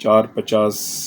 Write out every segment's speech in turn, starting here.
4-50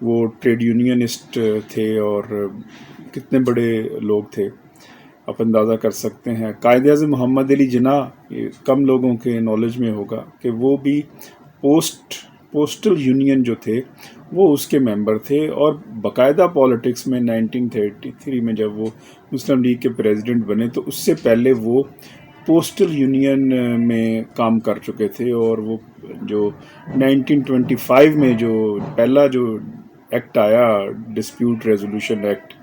وہ trade Unionist تھے اور کتنے بڑے لوگ تھے آپ اندازہ کر سکتے ہیں. قائد اعظم محمد علی جناح، یہ کم لوگوں کے نالج میں ہوگا کہ وہ بھی پوسٹل یونین جو تھے وہ اس کے ممبر تھے، اور باقاعدہ پالیٹکس میں 1933 میں جب وہ مسلم لیگ کے پریزیڈنٹ بنے تو اس سے پہلے وہ پوسٹل یونین میں کام کر چکے تھے. اور وہ جو 1925 میں جو پہلا جو ایکٹ آیا ڈسپیوٹ ریزولوشن ایکٹ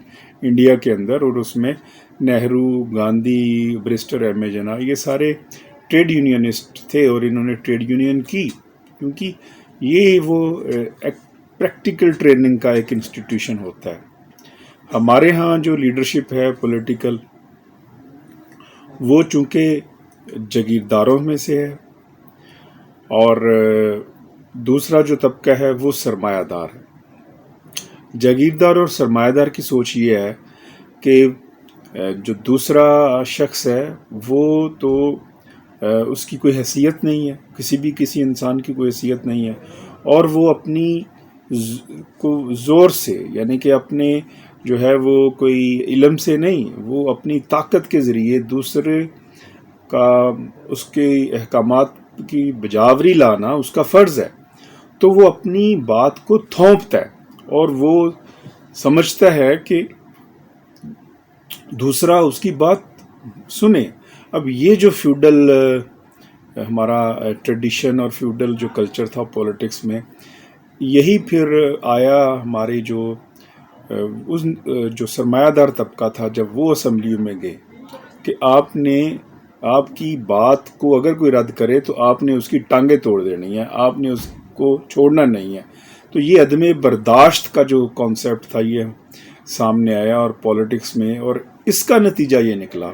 انڈیا کے اندر، اور اس میں نہرو، گاندھی، برسٹر، ایم اے جناح یہ سارے ٹریڈ یونینسٹ تھے، اور انہوں نے ٹریڈ یونین کی کیونکہ یہ وہ پریکٹیکل ٹریننگ کا ایک انسٹیٹیوشن ہوتا ہے. ہمارے ہاں جو لیڈرشپ ہے پولیٹیکل، وہ چونکہ جگیرداروں میں سے ہے، اور دوسرا جو طبقہ ہے وہ سرمایہ دار ہے. جگیردار اور سرمایہ دار کی سوچ یہ ہے کہ جو دوسرا شخص ہے وہ تو اس کی کوئی حیثیت نہیں ہے، کسی انسان کی کوئی حیثیت نہیں ہے، اور وہ اپنی کو زور سے، یعنی کہ اپنے جو ہے وہ کوئی علم سے نہیں، وہ اپنی طاقت کے ذریعے دوسرے کا اس کے احکامات کی بجاوری لانا اس کا فرض ہے. تو وہ اپنی بات کو تھوپتا ہے اور وہ سمجھتا ہے کہ دوسرا اس کی بات سنے. اب یہ جو فیوڈل ہمارا ٹریڈیشن اور فیوڈل جو کلچر تھا پولیٹکس میں، یہی پھر آیا ہمارے جو سرمایہ دار طبقہ تھا جب وہ اسمبلیوں میں گئے کہ آپ کی بات کو اگر کوئی رد کرے تو آپ نے اس کی ٹانگیں توڑ دینی ہے، آپ نے اس کو چھوڑنا نہیں ہے. تو یہ عدم برداشت کا جو کانسیپٹ تھا یہ سامنے آیا اور پولیٹکس میں، اور اس کا نتیجہ یہ نکلا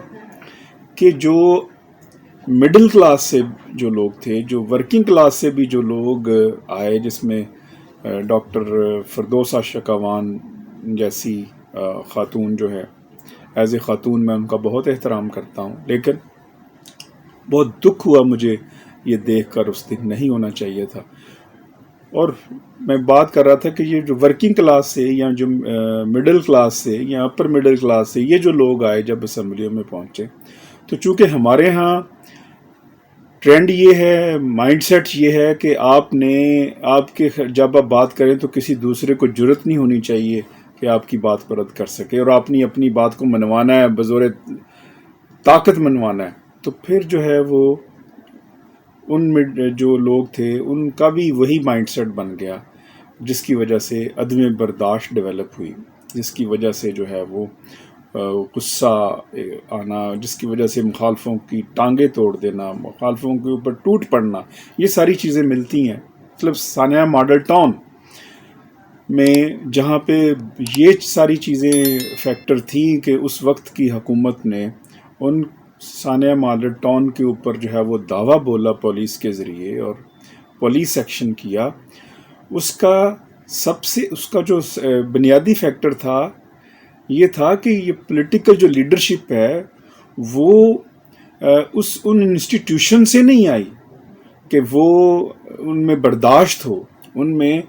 کہ جو مڈل کلاس سے جو لوگ تھے، جو ورکنگ کلاس سے بھی جو لوگ آئے، جس میں ڈاکٹر فردوس شکوان جیسی خاتون جو ہے، ایز اے خاتون میں ان کا بہت احترام کرتا ہوں، لیکن بہت دکھ ہوا مجھے یہ دیکھ کر، اس دن نہیں ہونا چاہیے تھا. اور میں بات کر رہا تھا کہ یہ جو ورکنگ کلاس سے یا جو مڈل کلاس سے یا اپر مڈل کلاس سے یہ جو لوگ آئے جب اسمبلیوں میں پہنچے، تو چونکہ ہمارے ہاں ٹرینڈ یہ ہے، مائنڈ سیٹ یہ ہے کہ جب آپ بات کریں تو کسی دوسرے کو جرت نہیں ہونی چاہیے کہ آپ کی بات پر رد کر سکے، اور آپ نے اپنی بات کو منوانا ہے، بزور طاقت منوانا ہے. تو پھر جو ہے وہ ان میں جو لوگ تھے ان کا بھی وہی مائنڈ سیٹ بن گیا، جس کی وجہ سے عدم برداشت ڈیولپ ہوئی، جس کی وجہ سے جو ہے وہ غصہ آنا، جس کی وجہ سے مخالفوں کی ٹانگیں توڑ دینا، مخالفوں کے اوپر ٹوٹ پڑنا، یہ ساری چیزیں ملتی ہیں. مطلب سانیہ ماڈل ٹاؤن میں جہاں پہ یہ ساری چیزیں فیکٹر تھیں کہ اس وقت کی حکومت نے ان سانیہ ماڈل ٹاؤن کے اوپر جو ہے وہ دعویٰ بولا پولیس کے ذریعے اور پولیس ایکشن کیا، اس کا جو بنیادی فیکٹر تھا یہ تھا کہ یہ پولیٹیکل جو لیڈرشپ ہے وہ ان انسٹیٹیوشن سے نہیں آئی کہ وہ ان میں برداشت ہو، ان میں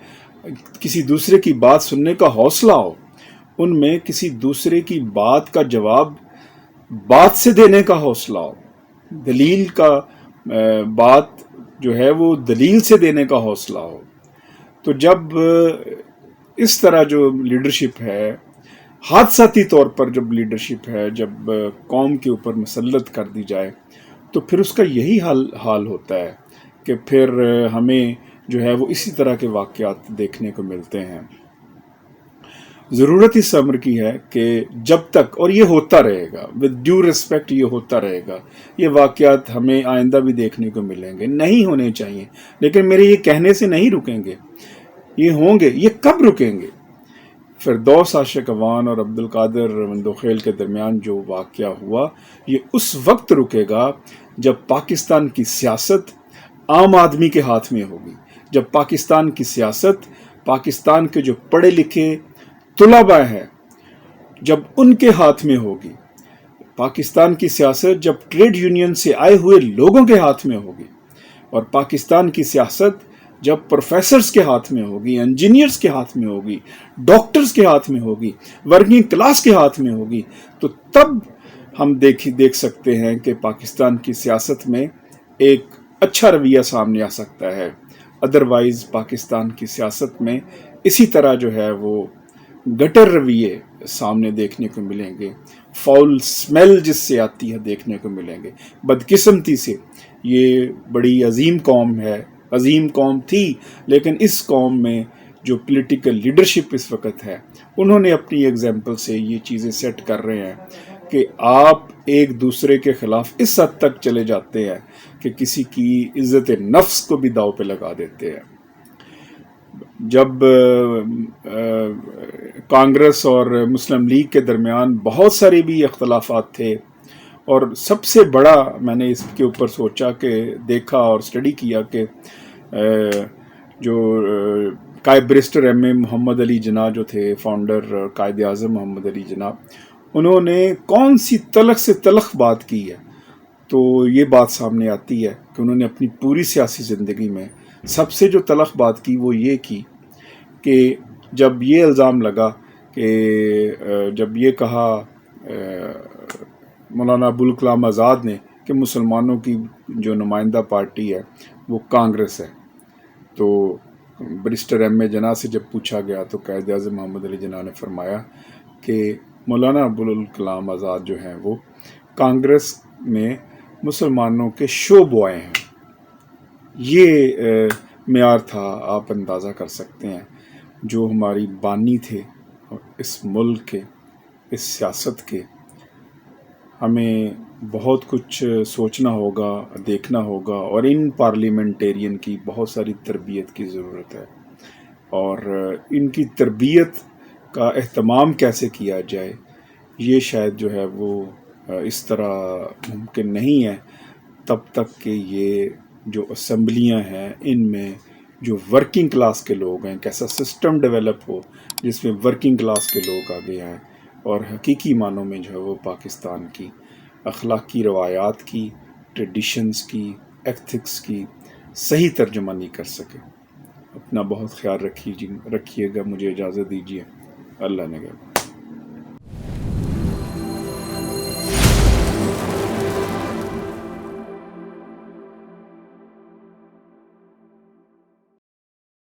کسی دوسرے کی بات سننے کا حوصلہ ہو، ان میں کسی دوسرے کی بات کا جواب بات سے دینے کا حوصلہ ہو، دلیل کا بات جو ہے وہ دلیل سے دینے کا حوصلہ ہو. تو جب اس طرح جو لیڈرشپ ہے، حادثاتی طور پر جب لیڈرشپ ہے، جب قوم کے اوپر مسلط کر دی جائے، تو پھر اس کا یہی حال ہوتا ہے کہ پھر ہمیں جو ہے وہ اسی طرح کے واقعات دیکھنے کو ملتے ہیں. ضرورت اس امر کی ہے کہ جب تک، اور یہ ہوتا رہے گا ود ڈیو ریسپیکٹ، یہ ہوتا رہے گا، یہ واقعات ہمیں آئندہ بھی دیکھنے کو ملیں گے، نہیں ہونے چاہیے، لیکن میرے یہ کہنے سے نہیں رکیں گے، یہ ہوں گے. یہ کب رکیں گے؟ فردوس شکوان اور عبدالقادر مندوخیل کے درمیان جو واقعہ ہوا، یہ اس وقت رکے گا جب پاکستان کی سیاست عام آدمی کے ہاتھ میں ہوگی، جب پاکستان کی سیاست پاکستان کے جو پڑھے لکھے طلباء ہیں جب ان کے ہاتھ میں ہوگی، پاکستان کی سیاست جب ٹریڈ یونین سے آئے ہوئے لوگوں کے ہاتھ میں ہوگی، اور پاکستان کی سیاست جب پروفیسرز کے ہاتھ میں ہوگی، انجینئرز کے ہاتھ میں ہوگی، ڈاکٹرز کے ہاتھ میں ہوگی، ورکنگ کلاس کے ہاتھ میں ہوگی، تو تب ہم دیکھ سکتے ہیں کہ پاکستان کی سیاست میں ایک اچھا رویہ سامنے آ سکتا ہے. ادروائز پاکستان کی سیاست میں اسی طرح جو ہے وہ گٹر رویے سامنے دیکھنے کو ملیں گے، فاؤل سمیل جس سے آتی ہے دیکھنے کو ملیں گے. بدقسمتی سے یہ بڑی عظیم قوم ہے، عظیم قوم تھی، لیکن اس قوم میں جو پولیٹیکل لیڈرشپ اس وقت ہے، انہوں نے اپنی ایگزامپل سے یہ چیزیں سیٹ کر رہے ہیں کہ آپ ایک دوسرے کے خلاف اس حد تک چلے جاتے ہیں کہ کسی کی عزت نفس کو بھی داؤ پہ لگا دیتے ہیں. جب کانگریس اور مسلم لیگ کے درمیان بہت سارے بھی اختلافات تھے، اور سب سے بڑا میں نے اس کے اوپر سوچا کہ دیکھا اور اسٹڈی کیا کہ جو قائد بریسٹر ایم اے محمد علی جناح جو تھے، فاؤنڈر قائد اعظم محمد علی جناح، انہوں نے کون سی تلخ سے تلخ بات کی ہے، تو یہ بات سامنے آتی ہے کہ انہوں نے اپنی پوری سیاسی زندگی میں سب سے جو تلخ بات کی وہ یہ کی کہ جب یہ الزام لگا کہ جب یہ کہا مولانا ابوالکلام آزاد نے کہ مسلمانوں کی جو نمائندہ پارٹی ہے وہ کانگریس ہے، تو بریسٹر ایم اے جناح سے جب پوچھا گیا تو قائد اعظم محمد علی جناح نے فرمایا کہ مولانا ابوالکلام آزاد جو ہیں وہ کانگریس میں مسلمانوں کے شو بوائے ہیں. یہ معیار تھا، آپ اندازہ کر سکتے ہیں، جو ہماری بانی تھے اس ملک کے، اس سیاست کے. ہمیں بہت کچھ سوچنا ہوگا، دیکھنا ہوگا، اور ان پارلیمنٹیرین کی بہت ساری تربیت کی ضرورت ہے، اور ان کی تربیت کا اہتمام کیسے کیا جائے یہ شاید جو ہے وہ اس طرح ممکن نہیں ہے تب تک کہ یہ جو اسمبلیاں ہیں ان میں جو ورکنگ کلاس کے لوگ ہیں، کیسا سسٹم ڈیولپ ہو جس میں ورکنگ کلاس کے لوگ آگے آئیں اور حقیقی معنوں میں جو ہے وہ پاکستان کی اخلاقی روایات کی، ٹریڈیشنز کی، ایتھکس کی صحیح ترجمانی کر سکے. اپنا بہت خیال رکھیے گا. مجھے اجازت دیجیے. اللہ نگہبان.